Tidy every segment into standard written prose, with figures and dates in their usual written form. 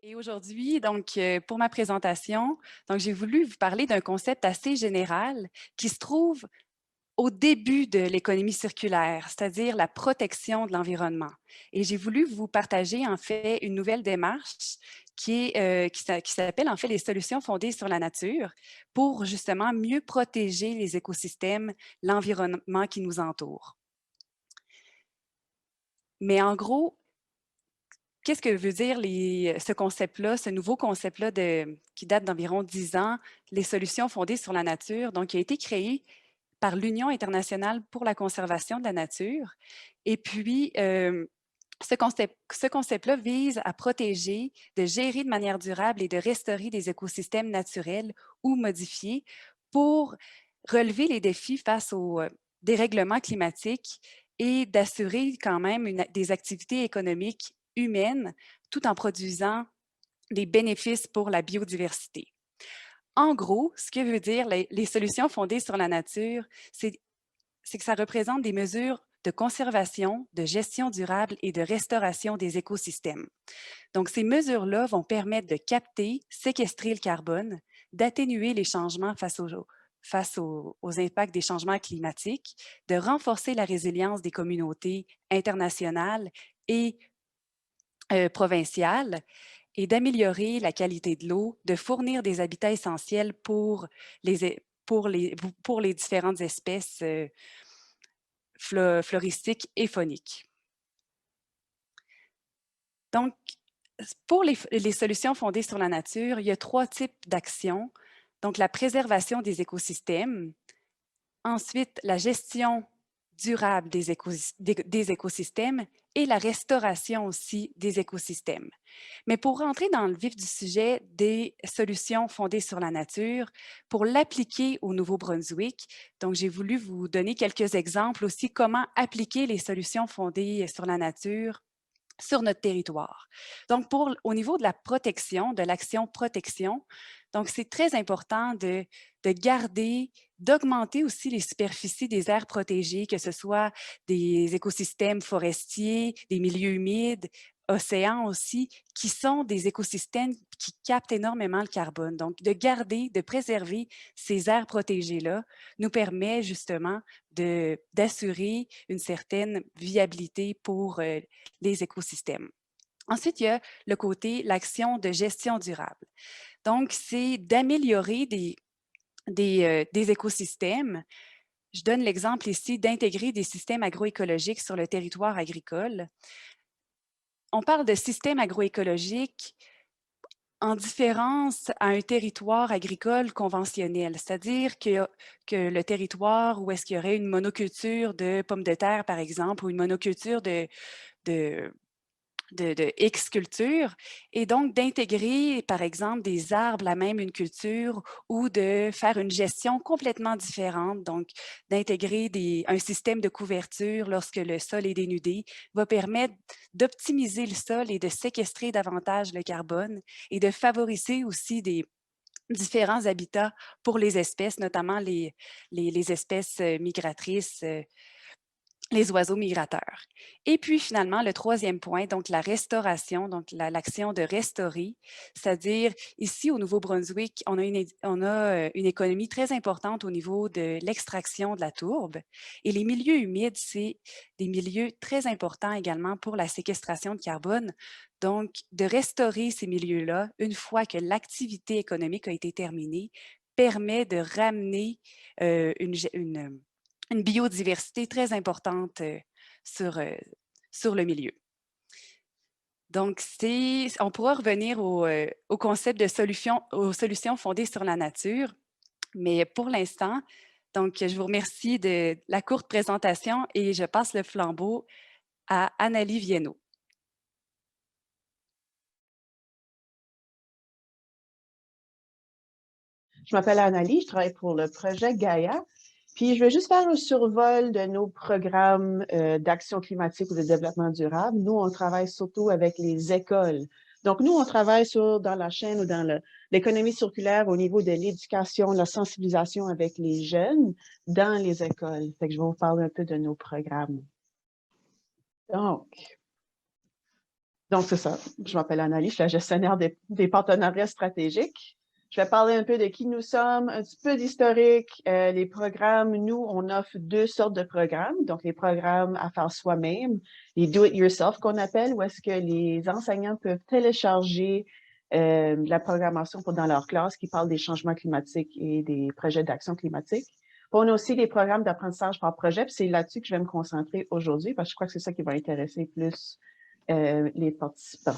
Et aujourd'hui, pour ma présentation, j'ai voulu vous parler d'un concept assez général qui se trouve au début de l'économie circulaire, c'est-à-dire la protection de l'environnement. Et j'ai voulu vous partager en fait une nouvelle démarche qui s'appelle en fait les solutions fondées sur la nature pour justement mieux protéger les écosystèmes, l'environnement qui nous entoure. Mais en gros, qu'est-ce que veut dire ce concept-là, ce nouveau concept-là qui date d'environ 10 ans, les solutions fondées sur la nature, donc qui a été créé par l'Union internationale pour la conservation de la nature. Et puis, ce concept-là vise à protéger, de gérer de manière durable et de restaurer des écosystèmes naturels ou modifiés pour relever les défis face au dérèglement climatique et d'assurer quand même des activités économiques humaines tout en produisant des bénéfices pour la biodiversité. En gros, ce que veut dire les solutions fondées sur la nature, c'est que ça représente des mesures de conservation, de gestion durable et de restauration des écosystèmes. Donc, ces mesures-là vont permettre de capter, séquestrer le carbone, d'atténuer les changements face aux impacts des changements climatiques, de renforcer la résilience des communautés internationales et provinciales et d'améliorer la qualité de l'eau, de fournir des habitats essentiels pour les différentes espèces floristiques et fauniques. Donc, pour les solutions fondées sur la nature, il y a 3 types d'actions. Donc, la préservation des écosystèmes, ensuite la gestion durable des écosystèmes et la restauration aussi des écosystèmes. Mais pour rentrer dans le vif du sujet des solutions fondées sur la nature, pour l'appliquer au Nouveau-Brunswick, donc j'ai voulu vous donner quelques exemples aussi comment appliquer les solutions fondées sur la nature sur notre territoire. Donc, au niveau de la protection, de l'action protection, donc c'est très important de garder, d'augmenter aussi les superficies des aires protégées, que ce soit des écosystèmes forestiers, des milieux humides, océans aussi, qui sont des écosystèmes qui captent énormément le carbone. Donc, de garder, de préserver ces aires protégées-là nous permet justement d'assurer une certaine viabilité pour les écosystèmes. Ensuite, il y a le côté, l'action de gestion durable. Donc, c'est d'améliorer des écosystèmes. Je donne l'exemple ici d'intégrer des systèmes agroécologiques sur le territoire agricole. On parle de système agroécologique en différence à un territoire agricole conventionnel, c'est-à-dire que le territoire où est-ce qu'il y aurait une monoculture de pommes de terre, par exemple, ou une monoculture de X culture, et donc d'intégrer, par exemple, des arbres à même une culture ou de faire une gestion complètement différente, donc d'intégrer un système de couverture lorsque le sol est dénudé, va permettre d'optimiser le sol et de séquestrer davantage le carbone et de favoriser aussi des différents habitats pour les espèces, notamment les espèces migratrices, les oiseaux migrateurs. Et puis finalement, le troisième point, donc la restauration, donc l'action de restaurer, c'est-à-dire ici au Nouveau-Brunswick, on a une économie très importante au niveau de l'extraction de la tourbe et les milieux humides, c'est des milieux très importants également pour la séquestration de carbone. Donc, de restaurer ces milieux-là, une fois que l'activité économique a été terminée, permet de ramener une biodiversité très importante sur, euh, sur le milieu. Donc, on pourra revenir au concept de aux solutions fondées sur la nature, mais pour l'instant, donc, je vous remercie de la courte présentation et je passe le flambeau à Annalie Viennot. Je m'appelle Annalie, je travaille pour le projet Gaïa. Puis je vais juste faire un survol de nos programmes d'action climatique ou de développement durable. Nous, on travaille surtout avec les écoles. Donc, nous, on travaille dans la chaîne ou dans l'économie circulaire au niveau de l'éducation, la sensibilisation avec les jeunes dans les écoles. Fait que je vais vous parler un peu de nos programmes. Donc, Donc, c'est ça. Je m'appelle Annalie, je suis la gestionnaire des partenariats stratégiques. Je vais parler un peu de qui nous sommes, un petit peu d'historique. Les programmes, nous, on offre deux sortes de programmes. Donc, les programmes à faire soi-même, les do-it-yourself qu'on appelle, où est-ce que les enseignants peuvent télécharger la programmation dans leur classe qui parle des changements climatiques et des projets d'action climatique. Puis on a aussi des programmes d'apprentissage par projet, puis c'est là-dessus que je vais me concentrer aujourd'hui, parce que je crois que c'est ça qui va intéresser plus les participants.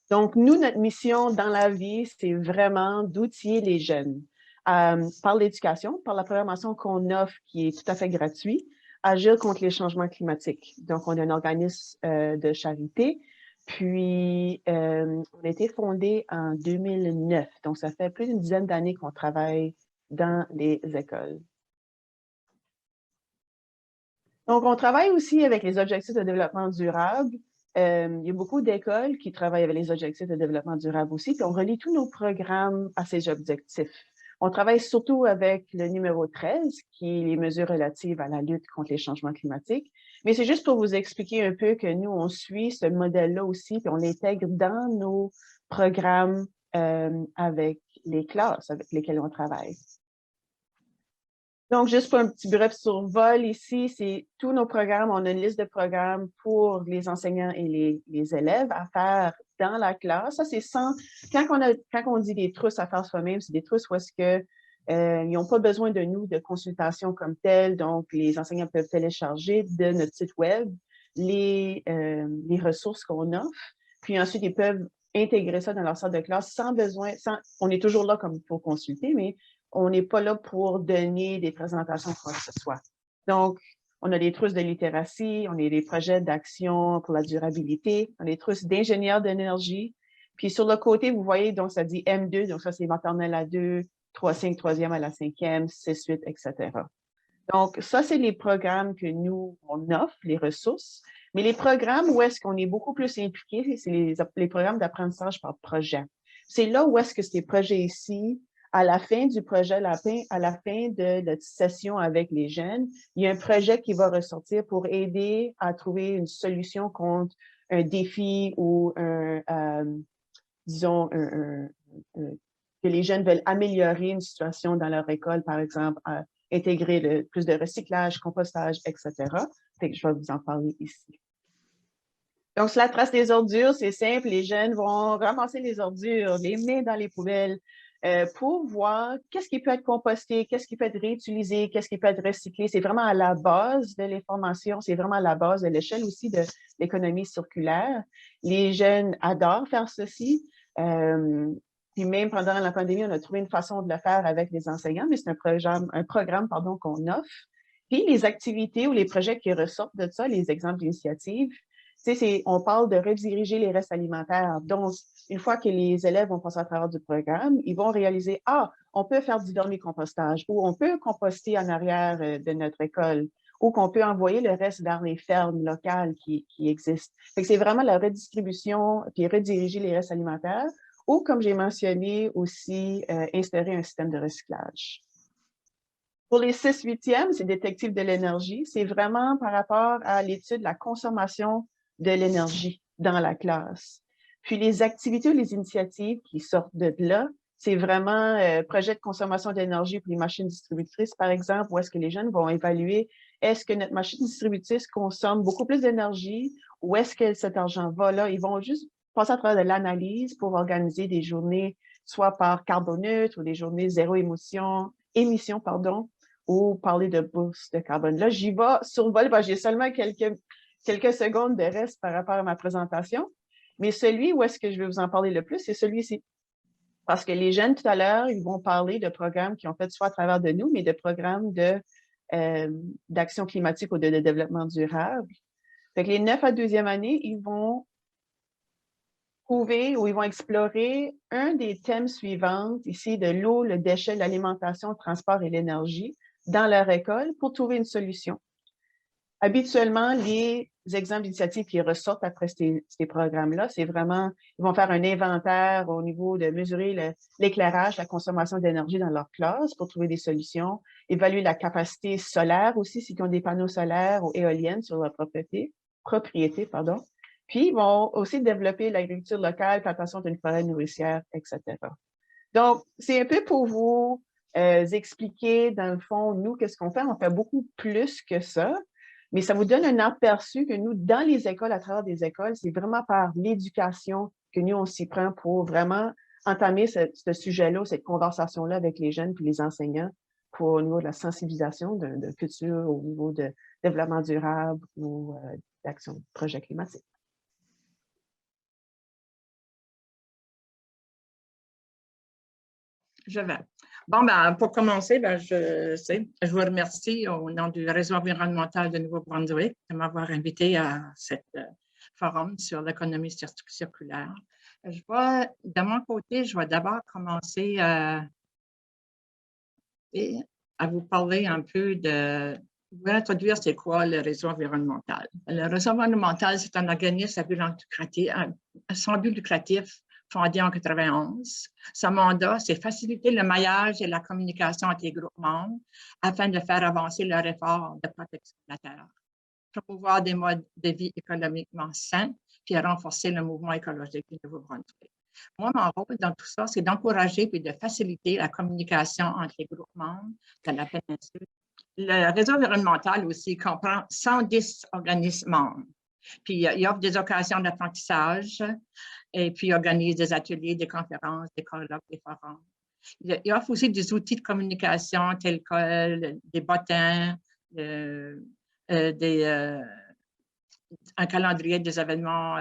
Donc, nous, notre mission dans la vie, c'est vraiment d'outiller les jeunes par l'éducation, par la programmation qu'on offre qui est tout à fait gratuite, agir contre les changements climatiques. Donc, on est un organisme de charité, puis on a été fondé en 2009. Donc, ça fait plus d'une dizaine d'années qu'on travaille dans les écoles. Donc, on travaille aussi avec les objectifs de développement durable. Il y a beaucoup d'écoles qui travaillent avec les objectifs de développement durable aussi, puis on relie tous nos programmes à ces objectifs. On travaille surtout avec le numéro 13, qui est les mesures relatives à la lutte contre les changements climatiques. Mais c'est juste pour vous expliquer un peu que nous, on suit ce modèle-là aussi, puis on l'intègre dans nos programmes avec les classes avec lesquelles on travaille. Donc, juste pour un petit bref survol ici, c'est tous nos programmes, on a une liste de programmes pour les enseignants et les élèves à faire dans la classe. Ça, c'est sans, quand on dit des trousses à faire soi-même, c'est des trousses où est-ce que ils n'ont pas besoin de nous, de consultation comme telle. Donc, les enseignants peuvent télécharger de notre site web les ressources qu'on offre. Puis ensuite, ils peuvent intégrer ça dans leur salle de classe sans besoin, on est toujours là comme pour consulter, mais on n'est pas là pour donner des présentations quoi que ce soit. Donc, on a des trousses de littératie, on a des projets d'action pour la durabilité, on a des trousses d'ingénieurs d'énergie. Puis sur le côté, vous voyez, donc ça dit M2, donc ça c'est maternelle à 2, 3-5, troisième à la 5e, 6-8, etc. Donc, ça, c'est les programmes que nous, on offre, les ressources. Mais les programmes où est-ce qu'on est beaucoup plus impliqué, c'est les programmes d'apprentissage par projet. C'est là où est-ce que ces projets ici, à la fin du projet, à la fin de la session avec les jeunes, il y a un projet qui va ressortir pour aider à trouver une solution contre un défi ou disons, que les jeunes veulent améliorer une situation dans leur école, par exemple, intégrer plus de recyclage, compostage, etc. Fait que je vais vous en parler ici. Donc, sur la trace des ordures, c'est simple. Les jeunes vont ramasser les ordures, les mener dans les poubelles pour voir qu'est-ce qui peut être composté, qu'est-ce qui peut être réutilisé, qu'est-ce qui peut être recyclé. C'est vraiment à la base de l'information, c'est vraiment à la base de l'échelle aussi de l'économie circulaire. Les jeunes adorent faire ceci. Puis même pendant la pandémie, on a trouvé une façon de le faire avec les enseignants, mais c'est un programme qu'on offre. Puis les activités ou les projets qui ressortent de ça, les exemples d'initiatives, on parle de rediriger les restes alimentaires. Donc, une fois que les élèves vont passer à travers du programme, ils vont réaliser, on peut faire du vermicompostage ou on peut composter en arrière de notre école ou qu'on peut envoyer le reste vers les fermes locales qui existent. C'est vraiment la redistribution puis rediriger les restes alimentaires ou, comme j'ai mentionné, aussi instaurer un système de recyclage. Pour les 6/8e, c'est détective de l'énergie. C'est vraiment par rapport à l'étude de la consommation de l'énergie dans la classe. Puis les activités ou les initiatives qui sortent de là, c'est vraiment projet de consommation d'énergie pour les machines distributrices, par exemple, où est-ce que les jeunes vont évaluer est-ce que notre machine distributrice consomme beaucoup plus d'énergie ou est-ce que cet argent va là? Ils vont juste passer à travers de l'analyse pour organiser des journées soit par carboneutre ou des journées zéro émission, ou parler de bourse de carbone. Là, j'y vais survol, j'ai seulement quelques secondes de reste par rapport à ma présentation, mais celui où est-ce que je vais vous en parler le plus, c'est celui-ci. Parce que les jeunes, tout à l'heure, ils vont parler de programmes qui ont fait soit à travers de nous, mais de programmes d'action climatique ou de développement durable. Fait que les 9 à 12e année, ils vont trouver ou ils vont explorer un des thèmes suivants, ici, de l'eau, le déchet, l'alimentation, le transport et l'énergie dans leur école pour trouver une solution. Habituellement, les exemples d'initiatives qui ressortent après ces programmes-là, c'est vraiment, ils vont faire un inventaire au niveau de mesurer l'éclairage, la consommation d'énergie dans leur classe pour trouver des solutions, évaluer la capacité solaire aussi, s'ils ont des panneaux solaires ou éoliennes sur leur propriété, Puis, ils vont aussi développer l'agriculture locale, plantation d'une forêt nourricière, etc. Donc, c'est un peu pour vous expliquer, dans le fond, nous, qu'est-ce qu'on fait. On fait beaucoup plus que ça, mais ça vous donne un aperçu que nous, dans les écoles, à travers des écoles, c'est vraiment par l'éducation que nous, on s'y prend pour vraiment entamer ce sujet-là, cette conversation-là avec les jeunes puis les enseignants pour au niveau de la sensibilisation de culture, au niveau de développement durable ou d'action de projet climatique. Je vais. Bon, ben, pour commencer, ben, je vous remercie au nom du Réseau environnemental de Nouveau-Brunswick de m'avoir invité à cet forum sur l'économie circulaire. De mon côté, je vais d'abord commencer à vous parler un peu je vais introduire c'est quoi le réseau environnemental. Le réseau environnemental, c'est un organisme sans but lucratif fondé en 91. Son mandat, c'est faciliter le maillage et la communication entre les groupes membres afin de faire avancer leur effort de protection de la Terre, promouvoir des modes de vie économiquement sains, puis renforcer le mouvement écologique du Nouveau-Brunswick. Moi, mon rôle dans tout ça, c'est d'encourager et de faciliter la communication entre les groupes membres de la péninsule. Le réseau environnemental aussi comprend 110 organismes membres. Puis, il offre des occasions d'apprentissage et puis organise des ateliers, des conférences, des colloques, des forums. Il offre aussi des outils de communication tels que des bottins, un calendrier des événements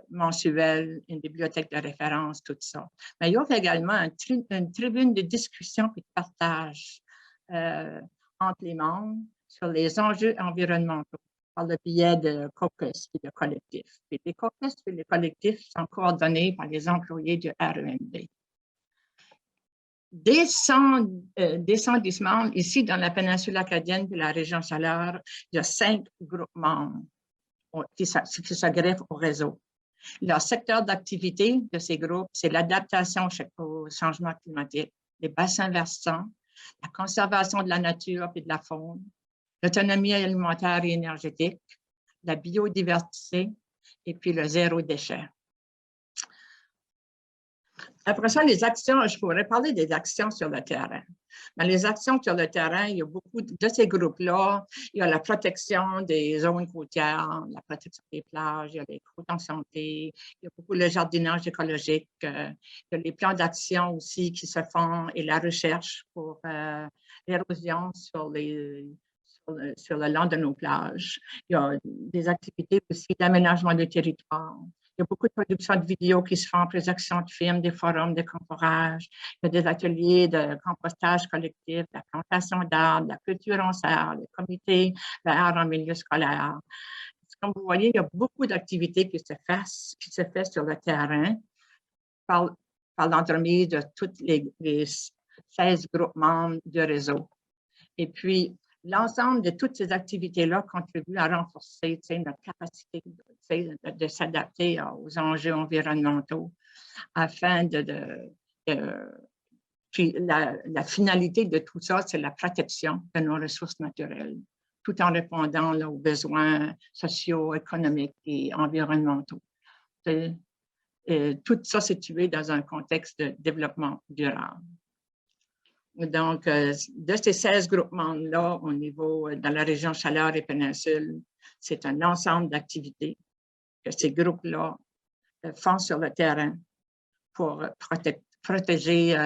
mensuels, une bibliothèque de référence, tout ça. Mais il offre également une tribune de discussion et de partage entre les membres sur les enjeux environnementaux par le biais de caucus et de collectifs. Et les caucus et les collectifs sont coordonnés par les employés du REMD. Des 110 membres, ici dans la péninsule acadienne de la région Chaleur, il y a 5 groupes membres qui s'agrèvent au réseau. Leur secteur d'activité de ces groupes, c'est l'adaptation au changement climatique, les bassins versants, la conservation de la nature et de la faune, l'autonomie alimentaire et énergétique, la biodiversité et puis le zéro déchet. Après ça, les actions, je pourrais parler des actions sur le terrain. Mais les actions sur le terrain, il y a beaucoup de ces groupes-là. Il y a la protection des zones côtières, la protection des plages, il y a les côtes en santé, il y a beaucoup le jardinage écologique, il y a les plans d'action aussi qui se font et la recherche pour l'érosion sur le long de nos plages. Il y a des activités aussi d'aménagement du territoire. Il y a beaucoup de productions de vidéos qui se font, des actions de films, des forums, des comporages. Il y a des ateliers de compostage collectif, de la plantation d'arbres, de la culture en serre, des comités d'art en milieu scolaire. Comme vous voyez, il y a beaucoup d'activités qui se font sur le terrain par l'entremise de tous les 16 groupes membres du réseau. Et puis, l'ensemble de toutes ces activités-là contribuent à renforcer notre capacité de s'adapter aux enjeux environnementaux afin puis la finalité de tout ça, c'est la protection de nos ressources naturelles, tout en répondant aux besoins sociaux, économiques et environnementaux. Tout ça situé dans un contexte de développement durable. Donc, de ces 16 groupements-là, au niveau, dans la région Chaleur et Péninsule, c'est un ensemble d'activités que ces groupes-là font sur le terrain pour protéger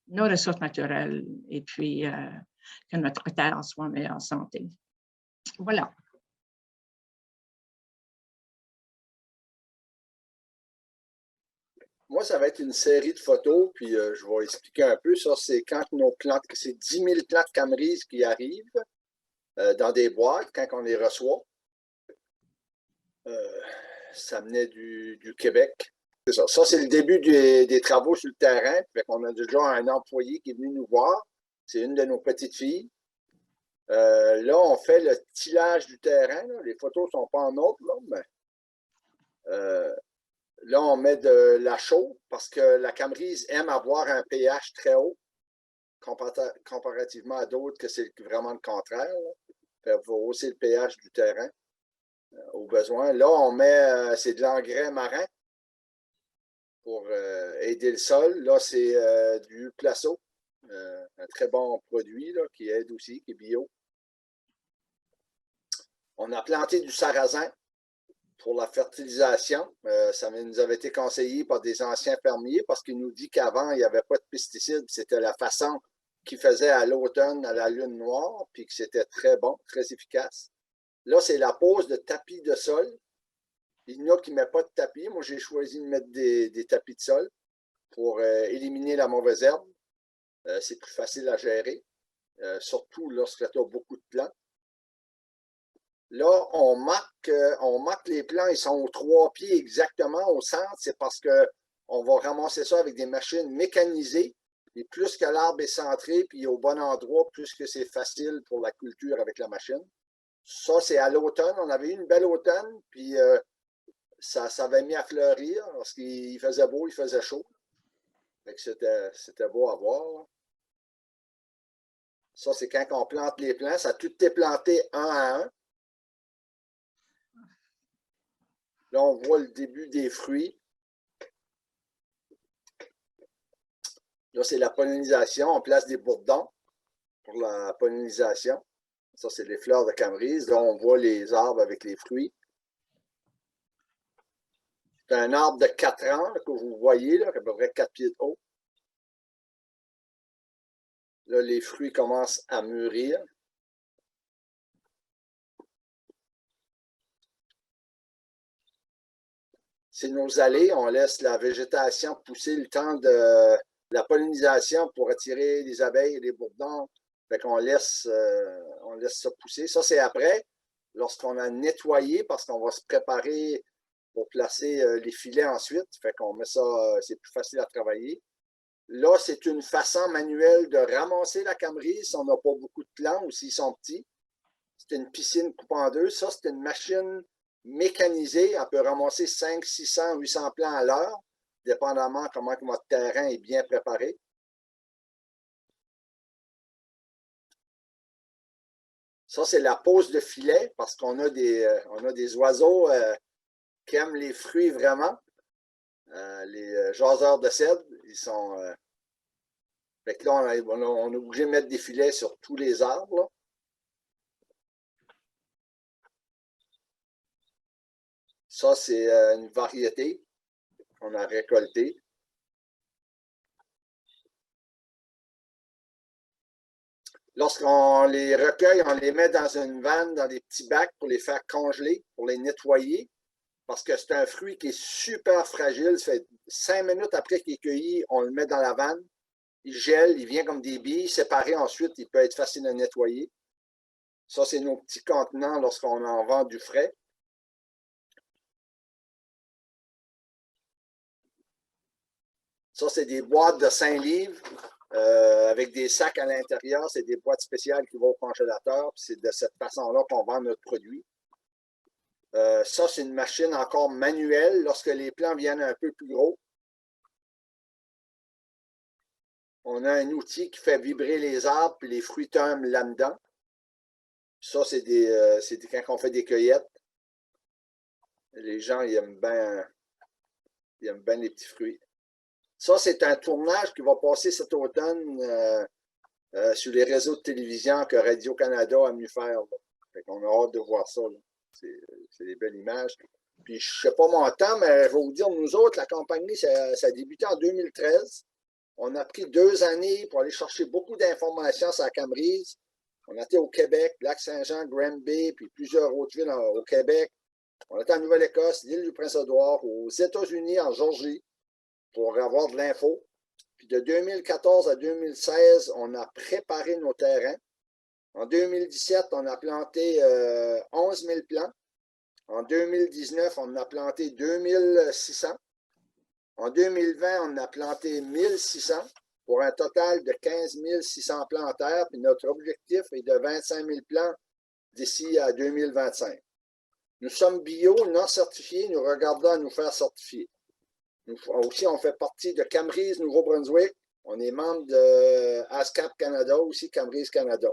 nos ressources naturelles et puis que notre terre soit en meilleure santé. Voilà. Moi, ça va être une série de photos, puis je vais expliquer un peu. Ça, c'est quand nos plantes, c'est 10 000 plantes camerises qui arrivent dans des boîtes quand on les reçoit. Ça venait du Québec. C'est ça. Ça, c'est le début des travaux sur le terrain. On a déjà un employé qui est venu nous voir. C'est une de nos petites filles. Là, on fait le tillage du terrain. Là. Les photos ne sont pas en ordre, là, mais là, on met de la chaux parce que la camerise aime avoir un pH très haut comparativement à d'autres que c'est vraiment le contraire. Là. Faire hausser le pH du terrain. au besoin. Là, on met, c'est de l'engrais marin pour aider le sol. Là, c'est du Placeau, un très bon produit là, qui aide aussi, qui est bio. On a planté du sarrasin pour la fertilisation. Ça nous avait été conseillé par des anciens fermiers parce qu'ils nous disent qu'avant, il n'y avait pas de pesticides. C'était la façon qu'ils faisaient à l'automne à la lune noire, puis que c'était très bon, très efficace. Là, c'est la pose de tapis de sol. Il y en a qui ne mettent pas de tapis. Moi, j'ai choisi de mettre des tapis de sol pour éliminer la mauvaise herbe. C'est plus facile à gérer, surtout lorsque tu as beaucoup de plants. Là, on marque les plants, ils sont aux 3 pieds exactement au centre. C'est parce qu'on va ramasser ça avec des machines mécanisées. Et plus que l'arbre est centré, puis au bon endroit, plus que c'est facile pour la culture avec la machine. Ça, c'est à l'automne. On avait eu une belle automne, puis ça avait mis à fleurir parce qu'il faisait beau, il faisait chaud. C'était beau à voir. Ça, c'est quand on plante les plants. Ça a tout été planté un à un. Là, on voit le début des fruits. Là, c'est la pollinisation. On place des bourdons pour la pollinisation. Ça, c'est les fleurs de Camerise. Là, on voit les arbres avec les fruits. C'est un arbre de 4 ans là, que vous voyez, là, à peu près 4 pieds de haut. Là, les fruits commencent à mûrir. C'est nos allées. On laisse la végétation pousser le temps de la pollinisation pour attirer les abeilles et les bourdons. Fait qu'on laisse ça pousser. Ça, c'est après, lorsqu'on a nettoyé, parce qu'on va se préparer pour placer les filets ensuite. Fait qu'on met ça, c'est plus facile à travailler. Là, c'est une façon manuelle de ramasser la camerise si on n'a pas beaucoup de plants ou s'ils sont petits. C'est une piscine coupée en deux. Ça, c'est une machine mécanisée. Elle peut ramasser 500, 600, 800 plants à l'heure, dépendamment comment votre terrain est bien préparé. Ça, c'est la pose de filet parce qu'on a des oiseaux qui aiment les fruits vraiment. Les jaseurs de cèdre, ils sont... fait que là, on est obligé de mettre des filets sur tous les arbres. Là. Ça, c'est une variété qu'on a récoltée. Lorsqu'on les recueille, on les met dans une vanne, dans des petits bacs pour les faire congeler, pour les nettoyer. Parce que c'est un fruit qui est super fragile. Ça fait 5 minutes après qu'il est cueilli, on le met dans la vanne. Il gèle, il vient comme des billes. Séparé ensuite, il peut être facile à nettoyer. Ça, c'est nos petits contenants lorsqu'on en vend du frais. Ça, c'est des boîtes de 5 livres avec des sacs à l'intérieur. C'est des boîtes spéciales qui vont au congélateur. C'est de cette façon-là qu'on vend notre produit. Ça, c'est une machine encore manuelle lorsque les plants viennent un peu plus gros. On a un outil qui fait vibrer les arbres puis les fruits tombent là-dedans. Ça, c'est quand on fait des cueillettes. Les gens, ils aiment bien les petits fruits. Ça, c'est un tournage qui va passer cet automne sur les réseaux de télévision que Radio-Canada a mieux faire. Fait qu'on a hâte de voir ça. C'est des belles images. Puis, je ne sais pas mon temps, mais je vais vous dire, nous autres, la compagnie, ça a débuté en 2013. On a pris 2 années pour aller chercher beaucoup d'informations sur la Camerise. On a été au Québec, Lac-Saint-Jean, Granby, puis plusieurs autres villes au Québec. On était en Nouvelle-Écosse, l'île du Prince-Édouard, aux États-Unis, en Georgie, pour avoir de l'info. Puis de 2014 à 2016, on a préparé nos terrains. En 2017, on a planté 11 000 plants. En 2019, on a planté 2600. En 2020, on a planté 1600 pour un total de 15 600 plants en terre. Puis notre objectif est de 25 000 plants d'ici à 2025. Nous sommes bio, non certifiés. Nous regardons à nous faire certifier. Nous aussi, on fait partie de Camerise Nouveau-Brunswick. On est membre de ASCAP Canada, aussi Camerise Canada.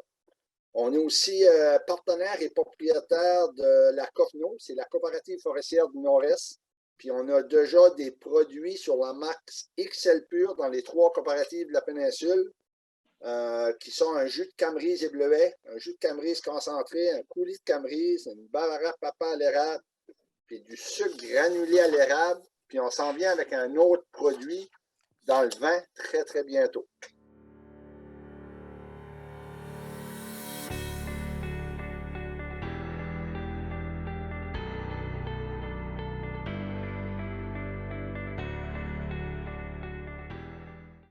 On est aussi partenaire et propriétaire de la COFNO, c'est la Coopérative forestière du Nord-Est. Puis on a déjà des produits sur la marque XL Pure dans les 3 coopératives de la péninsule, qui sont un jus de camerise et bleuet, un jus de camerise concentré, un coulis de camerise, une barbara papa à l'érable, puis du sucre granulé à l'érable. Puis on s'en vient avec un autre produit dans le vin très, très bientôt.